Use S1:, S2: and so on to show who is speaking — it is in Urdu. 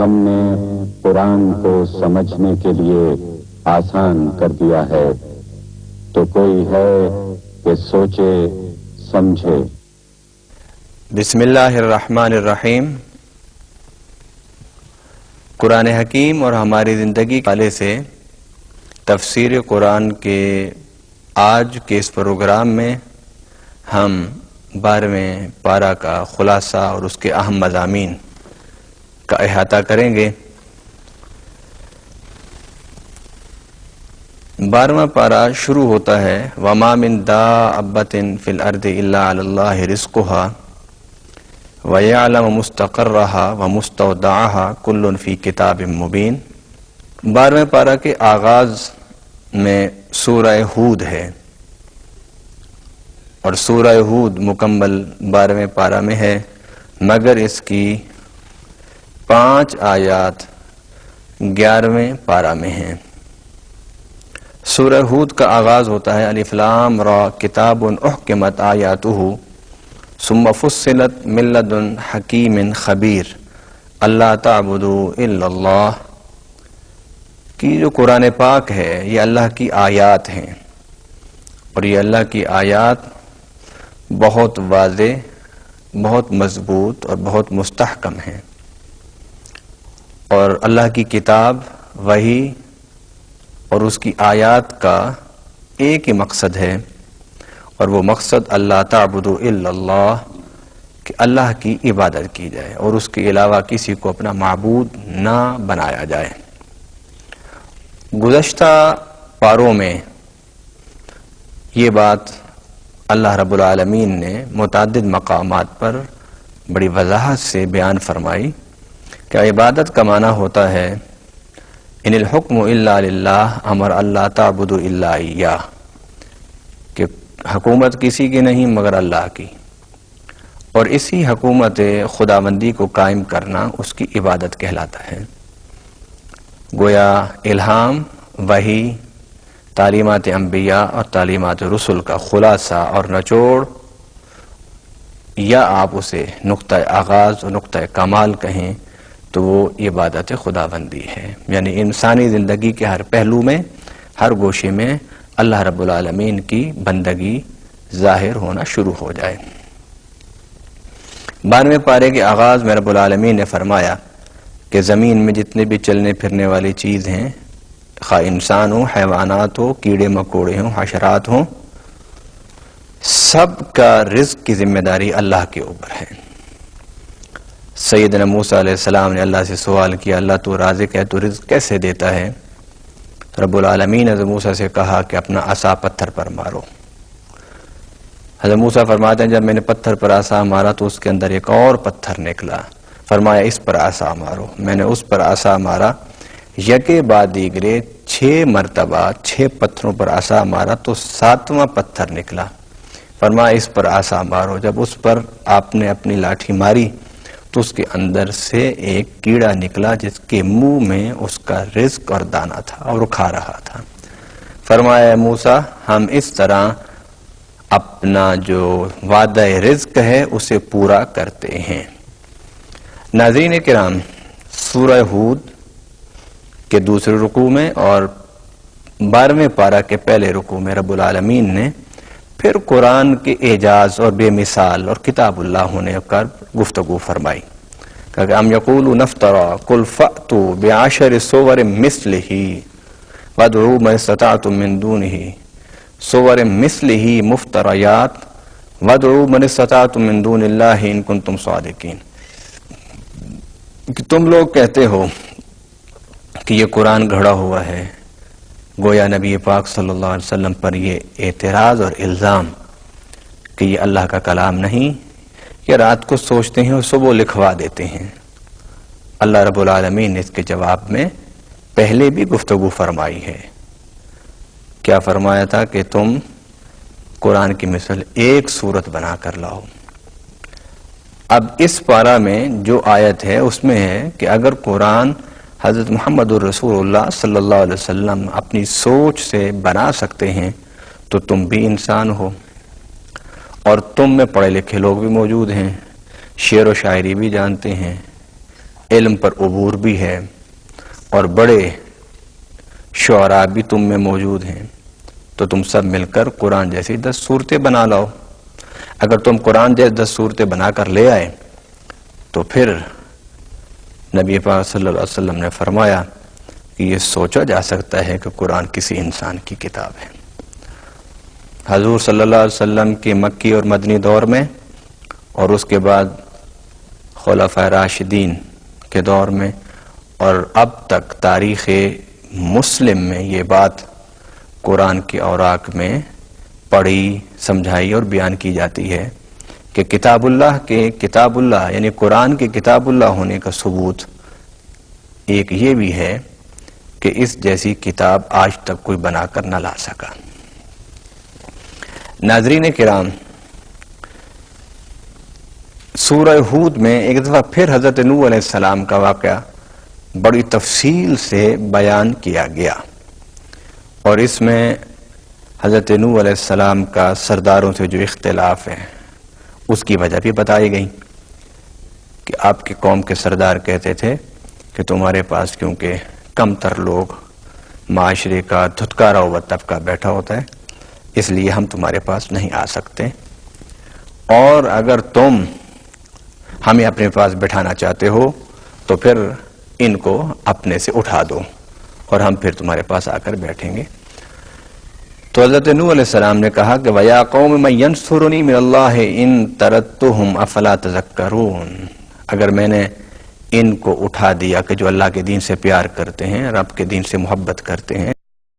S1: ہم نے قرآن کو سمجھنے کے لیے آسان کر دیا ہے، تو کوئی ہے کہ سوچے سمجھے۔
S2: بسم اللہ الرحمن الرحیم۔ قرآن حکیم اور ہماری زندگی کے حوالے سے تفسیر قرآن کے آج کے اس پروگرام میں ہم 12ویں پارہ کا خلاصہ اور اس کے اہم مضامین کا احاطہ کریں گے۔ 12واں پارہ شروع ہوتا ہے وَمَا مِن دَابَّةٍ فِي الْأَرْضِ إِلَّا عَلَى اللَّهِ رِزْقُهَا وَيَعْلَمُ مُسْتَقَرَّهَا وَمُسْتَوْدَعَهَا كُلٌّ فِي كِتَابٍ مُبِينٍ۔ 12ویں پارہ کے آغاز میں سورہ ہود ہے، اور سورہ ہود مکمل 12ویں پارہ میں ہے، مگر اس کی 5 آیات 11ویں پارہ میں ہیں۔ سورہ ہود کا آغاز ہوتا ہے الف لام را کتاب احکمت آیاتہ ثم فصلت من لدن حکیم خبیر اللہ تعبدوا الا اللہ، کہ جو قرآن پاک ہے یہ اللہ کی آیات ہیں، اور یہ اللہ کی آیات بہت واضح، بہت مضبوط اور بہت مستحکم ہیں، اور اللہ کی کتاب وحی اور اس کی آیات کا ایک ہی مقصد ہے، اور وہ مقصد اللہ تعبدوا الا اللہ، کہ اللہ کی عبادت کی جائے اور اس کے علاوہ کسی کو اپنا معبود نہ بنایا جائے۔ گزشتہ پاروں میں یہ بات اللہ رب العالمین نے متعدد مقامات پر بڑی وضاحت سے بیان فرمائی کہ عبادت کا معنی ہوتا ہے ان الحکم الا للہ امر اللہ تعبدوا الا ایاہ، کہ حکومت کسی کی نہیں مگر اللہ کی، اور اسی حکومت خداوندی کو قائم کرنا اس کی عبادت کہلاتا ہے۔ گویا الہام، وحی، تعلیمات انبیاء اور تعلیمات رسل کا خلاصہ اور نچوڑ، یا آپ اسے نقطہ آغاز اور نقطہ کمال کہیں تو وہ عبادت خداوندی ہے، یعنی انسانی زندگی کے ہر پہلو میں، ہر گوشے میں اللہ رب العالمین کی بندگی ظاہر ہونا شروع ہو جائے۔ 12ویں پارے کے آغاز میں رب العالمین نے فرمایا کہ زمین میں جتنے بھی چلنے پھرنے والی چیز ہیں، خواہ انسان ہوں، حیوانات ہوں، کیڑے مکوڑے ہوں، حشرات ہوں، سب کا رزق کی ذمہ داری اللہ کے اوپر ہے۔ سیدنا موسیٰ علیہ السلام نے اللہ سے سوال کیا، اللہ تو رازق ہے، تو رزق کیسے دیتا ہے؟ رب العالمین نے حضرت موسیٰ سے کہا کہ اپنا عصا پتھر پر مارو۔ حضرت موسیٰ فرماتے ہیں جب میں نے پتھر پر عصا مارا تو اس کے اندر ایک اور پتھر نکلا، فرمایا اس پر عصا مارو۔ میں نے اس پر عصا مارا، یکے بعد دیگرے 6 مرتبہ 6 پتھروں پر عصا مارا تو 7واں پتھر نکلا، فرمایا اس پر عصا مارو۔ جب اس پر آپ نے اپنی لاٹھی ماری تو اس کے اندر سے ایک کیڑا نکلا جس کے منہ میں اس کا رزق اور دانہ تھا اور وہ کھا رہا تھا۔ فرمایا موسیٰ ہم اس طرح اپنا جو وعدہ رزق ہے اسے پورا کرتے ہیں۔ ناظرین کرام، سورہ ہود کے دوسرے رکوع میں اور 12ویں پارہ کے پہلے رکوع میں رب العالمین نے پھر قرآن کے اعجاز اور بے مثال اور کتاب اللہ ہونے پر گفتگو فرمائی کہ ام یقولون افترا قل فأتوا بعشر صور مثلہ وادعوا من استطعتم من دونہ صور مثلہ مفتریات وادعوا من استطعتم من دون اللہ ان کنتم صادقین، کہ تم لوگ کہتے ہو کہ یہ قرآن گھڑا ہوا ہے۔ گویا نبی پاک صلی اللہ علیہ وسلم پر یہ اعتراض اور الزام کہ یہ اللہ کا کلام نہیں، یہ رات کو سوچتے ہیں اور صبح لکھوا دیتے ہیں۔ اللہ رب العالمین نے اس کے جواب میں پہلے بھی گفتگو فرمائی ہے۔ کیا فرمایا تھا کہ تم قرآن کی مثل ایک سورت بنا کر لاؤ۔ اب اس پارہ میں جو آیت ہے اس میں ہے کہ اگر قرآن حضرت محمد الرسول اللہ صلی اللہ علیہ وسلم اپنی سوچ سے بنا سکتے ہیں تو تم بھی انسان ہو، اور تم میں پڑھے لکھے لوگ بھی موجود ہیں، شعر و شاعری بھی جانتے ہیں، علم پر عبور بھی ہے اور بڑے شعراء بھی تم میں موجود ہیں، تو تم سب مل کر قرآن جیسی 10 صورتیں بنا لاؤ۔ اگر تم قرآن جیسی 10 صورتیں بنا کر لے آئے تو پھر نبی پاک صلی اللہ علیہ وسلم نے فرمایا کہ یہ سوچا جا سکتا ہے کہ قرآن کسی انسان کی کتاب ہے۔ حضور صلی اللہ علیہ وسلم کے مکی اور مدنی دور میں اور اس کے بعد خلفائے راشدین کے دور میں اور اب تک تاریخ مسلم میں یہ بات قرآن کے اوراق میں پڑھی، سمجھائی اور بیان کی جاتی ہے کہ کتاب اللہ یعنی قرآن کے کتاب اللہ ہونے کا ثبوت ایک یہ بھی ہے کہ اس جیسی کتاب آج تک کوئی بنا کر نہ لا سکا۔ ناظرین کرام، سورہ ہود میں ایک دفعہ پھر حضرت نوح علیہ السلام کا واقعہ بڑی تفصیل سے بیان کیا گیا، اور اس میں حضرت نوح علیہ السلام کا سرداروں سے جو اختلاف ہے اس کی وجہ بھی بتائی گئی کہ آپ کے قوم کے سردار کہتے تھے کہ تمہارے پاس کیونکہ کم تر لوگ معاشرے کا دھتکارا ہوا طبقہ بیٹھا ہوتا ہے، اس لیے ہم تمہارے پاس نہیں آ سکتے، اور اگر تم ہمیں اپنے پاس بٹھانا چاہتے ہو تو پھر ان کو اپنے سے اٹھا دو اور ہم پھر تمہارے پاس آ کر بیٹھیں گے۔ تو حضرت نوح علیہ السلام نے کہا کہ وَيَا قَوْمِ مَن يَنْصُرُنِي مِنَ اللَّهِ إِن تَرَدتُّهُمْ أَفَلَا تَذَكَّرُونَ، اگر میں نے ان کو اٹھا دیا کہ جو اللہ کے دین سے پیار کرتے ہیں، رب کے دین سے محبت کرتے ہیں،